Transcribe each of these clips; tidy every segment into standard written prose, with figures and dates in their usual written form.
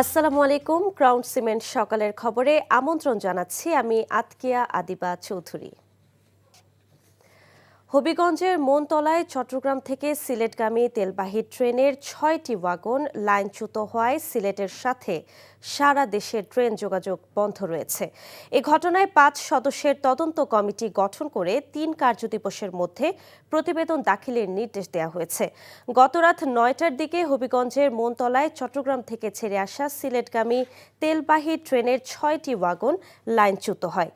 আসসালামু আলাইকুম। Crown cement সকালের খবরে আমন্ত্রণ জানাচ্ছি আমি আতকিয়া আদিবা চৌধুরী। হবিগঞ্জের মনতলায় চট্টগ্রাম থেকে সিলেটগামী তেলবাহী ট্রেনের ৬টি ওয়াগন লাইনচ্যুত হওয়ায় সিলেটের সাথে সারা দেশের ট্রেন যোগাযোগ বন্ধ রয়েছে। এ ঘটনায় ৫ সদস্যের তদন্ত কমিটি গঠন করে ৩ কার্যদিবসের মধ্যে প্রতিবেদন দাখিলের নির্দেশ দেওয়া হয়েছে। গতরাত ৯টার দিকে হবিগঞ্জের মনতলায় চট্টগ্রাম থেকে ছেড়ে আসা সিলেটগামী তেলবাহী ট্রেনের ৬টি ওয়াগন লাইনচ্যুত হয়।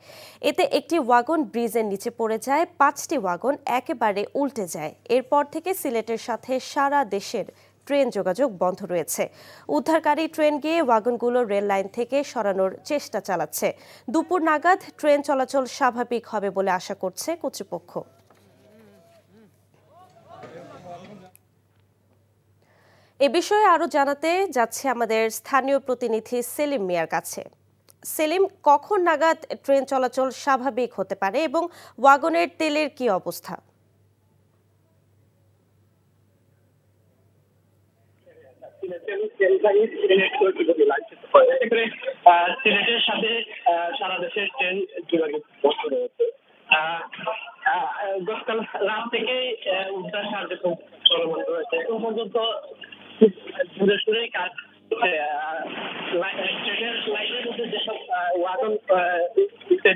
এতে একটি ওয়াগন ব্রিজের নিচে পড়ে যায়, ৫টি ওয়াগন একেবারে উল্টে যায়। এরপর থেকে সিলেটের সাথে সারা দেশের ট্রেন যোগাযোগ বন্ধ রয়েছে। উদ্ধারকারী ট্রেন গিয়ে ওয়াগনগুলো রেল লাইন থেকে সরানোর চেষ্টা চালাচ্ছে। দুপুর নাগাদ ট্রেন চলাচল স্বাভাবিক হবে বলে আশা করছে কর্তৃপক্ষ। এ বিষয়ে আরো জানাতে যাচ্ছে আমাদের স্থানীয় প্রতিনিধি সেলিম মিয়ার কাছে। সেলিম, কখন নাগাদ ট্রেন চলাচল স্বাভাবিক হতে পারে এবং ওয়াগনের তেলের কি অবস্থা? সিলেটের সাথে সারা দেশের ট্রেন যোগাযোগ বন্ধ রয়েছে। গতকাল রাত থেকে উদ্ধার কার্যক্রম চলমান রয়েছে। এখন পর্যন্ত জোরে সোরেই কাজ ট্রেনের লাইনের মধ্যে যেসব ওয়াগন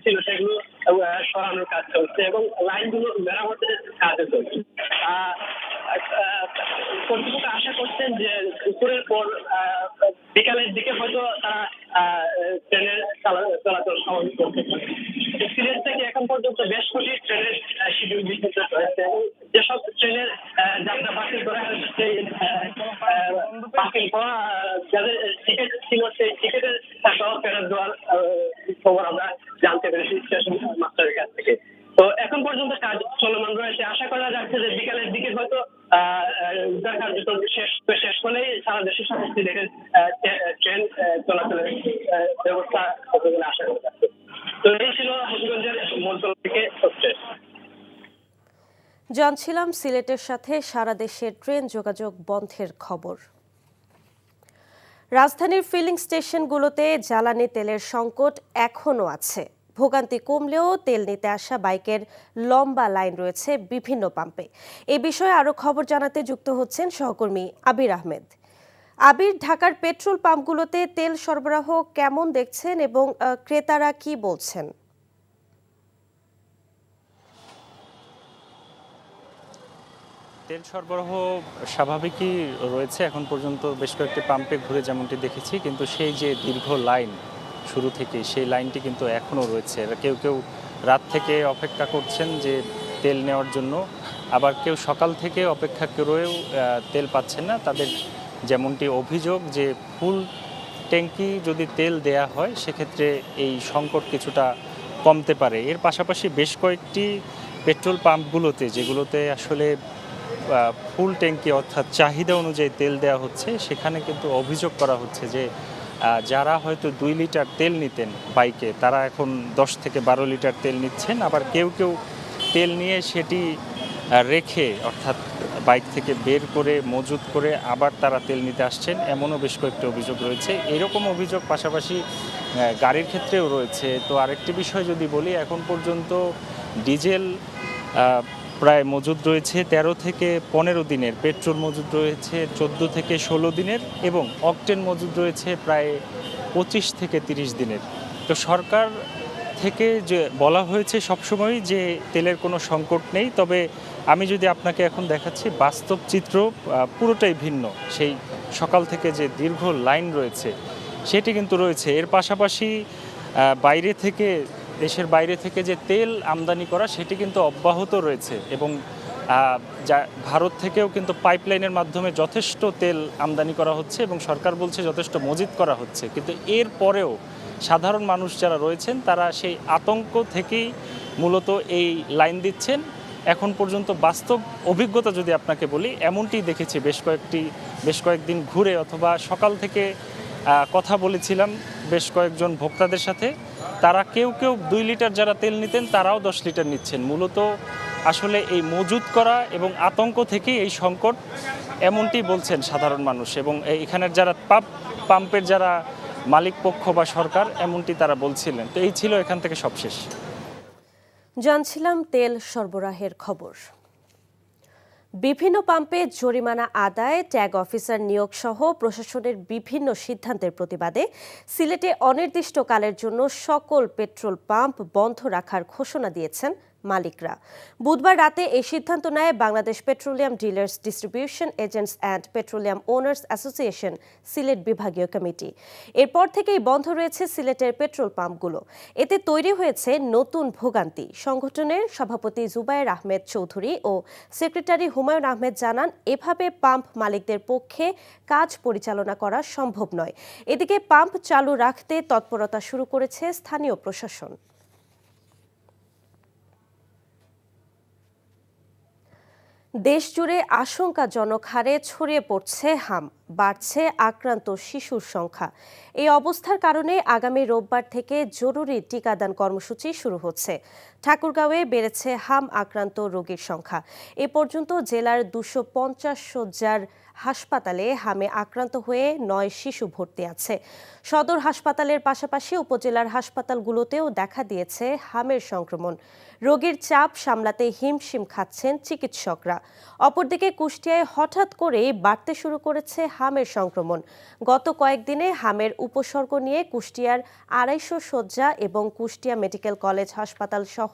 ছিল সেগুলো সরানোর কাজ চলছে এবং লাইনগুলো মেরামতের কাজও চলছে। কর্তৃপক্ষ আশা করছেন যে দুপুরের পর বিকালের দিকে হয়তো তারা ট্রেনের চলাচল স্বাভাবিক করতে পারে। সিলেট থেকে এখন পর্যন্ত বেশ কটি ট্রেনের শিডিউল বিঘ্নিত রয়েছে এবং যেসব ট্রেনের যাত্রা বাতিল করা হয়েছে বাতিল করা যাদের টিকিট ছিল সেই টিকিটের সহ ফেরত দেওয়ার খবর আমরা জানতে পেরেছি স্টেশন মাস্টারের কাছ থেকে। তো এখন পর্যন্ত কাজ চলমান রয়েছে। আশা করা যাচ্ছে যে বিকালের দিকে হয়তো উদ্ধার কার্যক্রম শেষ হলেই সারা দেশের সমস্ত দেশের ট্রেন চলাচলের ব্যবস্থা হবে বলে আশা করা যাচ্ছে। তো এই ছিল হবিগঞ্জের মন্ত্রণ থেকে হচ্ছে। জানছিলাম সিলেটের সাথে সারা দেশের ট্রেন যোগাযোগ বন্ধের খবর। রাজধানীর ফিলিং স্টেশনগুলোতে জ্বালানি তেলের সংকট এখনও আছে। ভোগান্তি কমলেও তেল নিতে আসা বাইকের লম্বা লাইন রয়েছে বিভিন্ন পাম্পে। এ বিষয়ে আরো খবর জানাতে যুক্ত হচ্ছেন সহকর্মী আবির আহমেদ। আবির, ঢাকার পেট্রোল পাম্পগুলোতে তেল সরবরাহ কেমন দেখছেন এবং ক্রেতারা কি বলছেন? তেল সরবরাহ স্বাভাবিকই রয়েছে। এখন পর্যন্ত বেশ কয়েকটি পাম্পে ঘুরে যেমনটি দেখেছি, কিন্তু সেই যে দীর্ঘ লাইন শুরু থেকে সেই লাইনটি কিন্তু এখনও রয়েছে। কেউ কেউ রাত থেকে অপেক্ষা করছেন যে তেল নেওয়ার জন্য, আবার কেউ সকাল থেকে অপেক্ষা করেও তেল পাচ্ছেন না। তাদের যেমনটি অভিযোগ যে ফুল ট্যাঙ্কি যদি তেল দেয়া হয় সেক্ষেত্রে এই সংকট কিছুটা কমতে পারে। এর পাশাপাশি বেশ কয়েকটি পেট্রোল পাম্পগুলোতে যেগুলোতে আসলে ফুল ট্যাঙ্কি অর্থাৎ চাহিদা অনুযায়ী তেল দেওয়া হচ্ছে, সেখানে কিন্তু অভিযোগ করা হচ্ছে যে যারা হয়তো 2 লিটার তেল নিতেন বাইকে, তারা এখন 10 থেকে 12 লিটার তেল নিচ্ছেন। আবার কেউ কেউ তেল নিয়ে সেটি রেখে অর্থাৎ বাইক থেকে বের করে মজুত করে আবার তারা তেল নিতে আসছেন, এমনও বেশ কয়েকটি অভিযোগ রয়েছে। এরকম অভিযোগ পাশাপাশি গাড়ির ক্ষেত্রেও রয়েছে। তো আরেকটি বিষয় যদি বলি, এখন পর্যন্ত ডিজেল প্রায় মজুদ রয়েছে 13 থেকে 15 দিনের, পেট্রোল মজুদ রয়েছে 14 থেকে 16 দিনের এবং অকটেন মজুদ রয়েছে প্রায় 25 থেকে 30 দিনের। তো সরকার থেকে যে বলা হয়েছে সবসময়ই যে তেলের কোনো সংকট নেই, তবে আমি যদি আপনাকে এখন দেখাচ্ছি বাস্তব চিত্র পুরোটাই ভিন্ন। সেই সকাল থেকে যে দীর্ঘ লাইন রয়েছে সেটি কিন্তু রয়েছে। এর পাশাপাশি বাইরে থেকে, দেশের বাইরে থেকে যে তেল আমদানি করা সেটি কিন্তু অব্যাহত রয়েছে এবং ভারত থেকেও কিন্তু পাইপলাইনের মাধ্যমে যথেষ্ট তেল আমদানি করা হচ্ছে এবং সরকার বলছে যথেষ্ট মজুত করা হচ্ছে। কিন্তু এর পরেও সাধারণ মানুষ যারা রয়েছেন তারা সেই আতঙ্ক থেকেই মূলত এই লাইন দিচ্ছেন। এখন পর্যন্ত বাস্তব অভিজ্ঞতা যদি আপনাকে বলি, এমনটি দেখেছি বেশ কয়েকদিন ঘুরে অথবা সকাল থেকে কথা বলেছিলাম বেশ কয়েকজন ভোক্তাদের সাথে। তারা কেউ 2 লিটার যারা তেল নিতেন তারাও 10 লিটার নিচ্ছেন। মূলত আসলে এই মজুত করা এবং আতঙ্ক থেকেই এই সংকট, এমনটি বলছেন সাধারণ মানুষ। এবং এখানের যারা পাম্পের যারা মালিক পক্ষ বা সরকার এমনটি তারা বলছিলেন। তো এই ছিল এখান থেকে সবশেষ। জানছিলাম তেল সরবরাহের খবর। বিভিন্ন পাম্পে জরিমানা আদায়, ট্যাগ অফিসার নিয়োগ সহ প্রশাসনের বিভিন্ন সিদ্ধান্তের প্রতিবাদে সিলেটে অনির্দিষ্টকালের জন্য সকল পেট্রোল পাম্প বন্ধ রাখার ঘোষণা দিয়েছেন মালিকরা। বুধবার রাতে এই সিদ্ধান্ত নেয় Bangladesh petroleum dealers distribution agents and petroleum owners association Sylhet বিভাগীয় কমিটি। এরপর থেকেই বন্ধ রয়েছে সিলেটের পেট্রোল পাম্পগুলো। এতে তৈরি হয়েছে নতুন ভোগান্তি। সংগঠনের সভাপতি জুবায়ের আহমেদ চৌধুরী ও সেক্রেটারি হুমায়ুন আহমেদ জানান, এভাবে পাম্প মালিকদের পক্ষে কাজ পরিচালনা করা সম্ভব নয়। এদিকে পাম্প চালু রাখতে তৎপরতা শুরু করেছে স্থানীয় প্রশাসন। দেশজুড়ে আশঙ্কাজনক হারে ছড়িয়ে পড়ছে হাম, বাড়ছে আক্রান্ত শিশুর সংখ্যা। এই অবস্থার কারণে আগামী রোববার থেকে জরুরি টিকাদান কর্মসূচি শুরু হচ্ছে। ঠাকুরগাঁওয়ে বেড়েছে হাম আক্রান্ত রোগীর সংখ্যা। এ পর্যন্ত জেলার 250 শয্যার হাসপাতালে হামে আক্রান্ত হয়ে 9 শিশু ভর্তি আছে। সদর হাসপাতালের পাশাপাশি উপজেলার হাসপাতালগুলোতেও দেখা দিয়েছে হামের সংক্রমণ। রোগীর চাপ সামলাতে হিমশিম খাচ্ছেন চিকিৎসকরা। অপরদিকে কুষ্টিয়ায় হঠাৎ করেই বাড়তে শুরু করেছে হামের সংক্রমণ। গত কয়েকদিনে হামের উপসর্গ নিয়ে কুষ্টিয়ার 250 শয্যা এবং কুষ্টিয়া মেডিকেল কলেজ হাসপাতাল সহ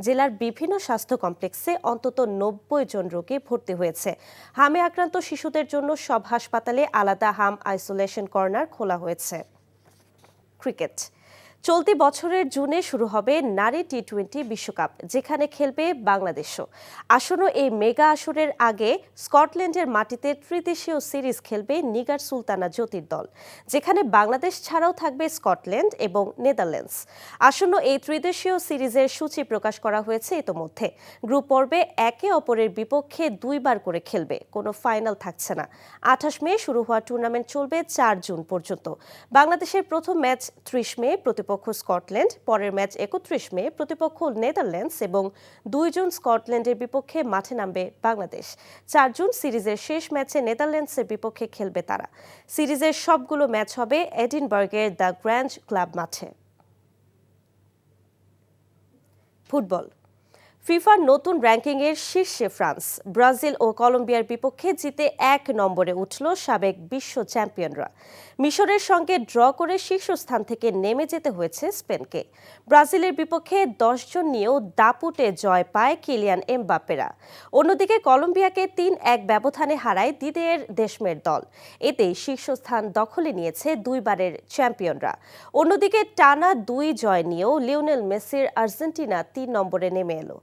জেলার বিভিন্ন স্বাস্থ্য কমপ্লেক্সে অন্তত 90 জন রোগী ভর্তি হয়েছে। হামে আক্রান্ত শিশুদের জন্য সব হাসপাতালে আলাদা হাম আইসোলেশন কর্নার খোলা হয়েছে। ক্রিকেট। চলতি বছরের জুনে শুরু হবে নারী টি-20 বিশ্বকাপ, যেখানে খেলবে বাংলাদেশও। আসন্ন এই মেগা আসরের আগে স্কটল্যান্ডের মাটিতে ত্রিদেশীয় সিরিজ খেলবে নিগার সুলতানা জ্যোতির দল, যেখানে বাংলাদেশ ছাড়াও থাকবে স্কটল্যান্ড এবং নেদারল্যান্ডস। আসন্ন এই ত্রিদেশীয় সিরিজের সূচি প্রকাশ করা হয়েছে ইতোমধ্যে। গ্রুপ পর্বে একে অপরের বিপক্ষে 2 বার করে খেলবে, কোনো ফাইনাল থাকছে না। 28 মে শুরু হওয়া টুর্নামেন্ট চলবে 4 জুন পর্যন্ত। বাংলাদেশের প্রথম ম্যাচ 30 মে, প্রতিপক্ষ স্কটল্যান্ড। পরের ম্যাচ 31 মে, প্রতিপক্ষ নেদারল্যান্ডস এবং 2 জুন স্কটল্যান্ডের বিপক্ষে মাঠে নামবে বাংলাদেশ। 4 জুন সিরিজের শেষ ম্যাচে নেদারল্যান্ডসের বিপক্ষে খেলবে তারা। সিরিজের সবগুলো ম্যাচ হবে এডিনবার্গের দ্য গ্র্যান্ড ক্লাব মাঠে। ফুটবল। ফিফার নতুন র্যাঙ্কিংয়ের শীর্ষে ফ্রান্স। ব্রাজিল ও কলম্বিয়ার বিপক্ষে জিতে 1 নম্বরে উঠল সাবেক বিশ্ব চ্যাম্পিয়নরা। মিশরের সঙ্গে ড্র করে শীর্ষস্থান থেকে নেমে যেতে হয়েছে স্পেনকে। ব্রাজিলের বিপক্ষে 10 জন নিয়েও দাপুটে জয় পায় কিলিয়ান এমবাপ্পেরা। অন্যদিকে কলম্বিয়াকে 3-1 ব্যবধানে হারায় দিদিয়ের দেশমের দল। এতেই শীর্ষস্থান দখলে নিয়েছে 2 বারের চ্যাম্পিয়নরা। অন্যদিকে টানা 2 জয় নিয়েও লিওনেল মেসির আর্জেন্টিনা 3 নম্বরে নেমে এলো।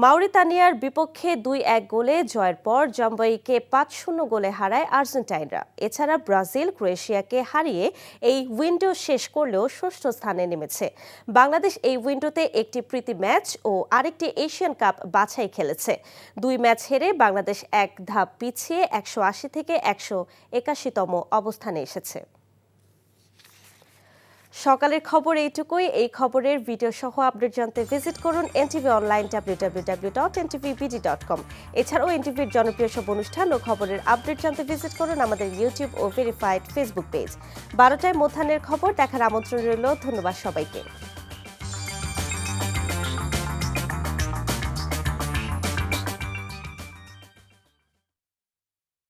মাউরিতানিয়ার বিপক্ষে 2-1 গোলে জয়ের পর জাম্বাইকে 5-0 গোলে হারায় আর্জেন্টাইনরা। এছাড়া ব্রাজিল ক্রোয়েশিয়াকে হারিয়ে এই উইন্ডো শেষ করলেও ষষ্ঠ স্থানে নেমেছে। বাংলাদেশ এই উইন্ডোতে একটি প্রীতি ম্যাচ ও আরেকটি এশিয়ান কাপ বাছাই খেলেছে। 2 ম্যাচ হেরে বাংলাদেশ 1 ধাপ পিছিয়ে 180 থেকে 181তম অবস্থানে এসেছে। সকালের খবর এইটুকুই। এই খবরের ভিডিও সহ আপডেট জানতে ভিজিট করুন এনটিভি অনলাইন www.ntvbd.com। এছাড়াও এনটিভির জনপ্রিয় সব অনুষ্ঠান ও খবরের আপডেট জানতে ভিজিট করুন আমাদের ইউটিউব ও ভেরিফাইড ফেসবুক পেজ। 12টায় মধ্যাহ্নের খবর দেখার আমন্ত্রণ রইল। ধন্যবাদ সবাইকে।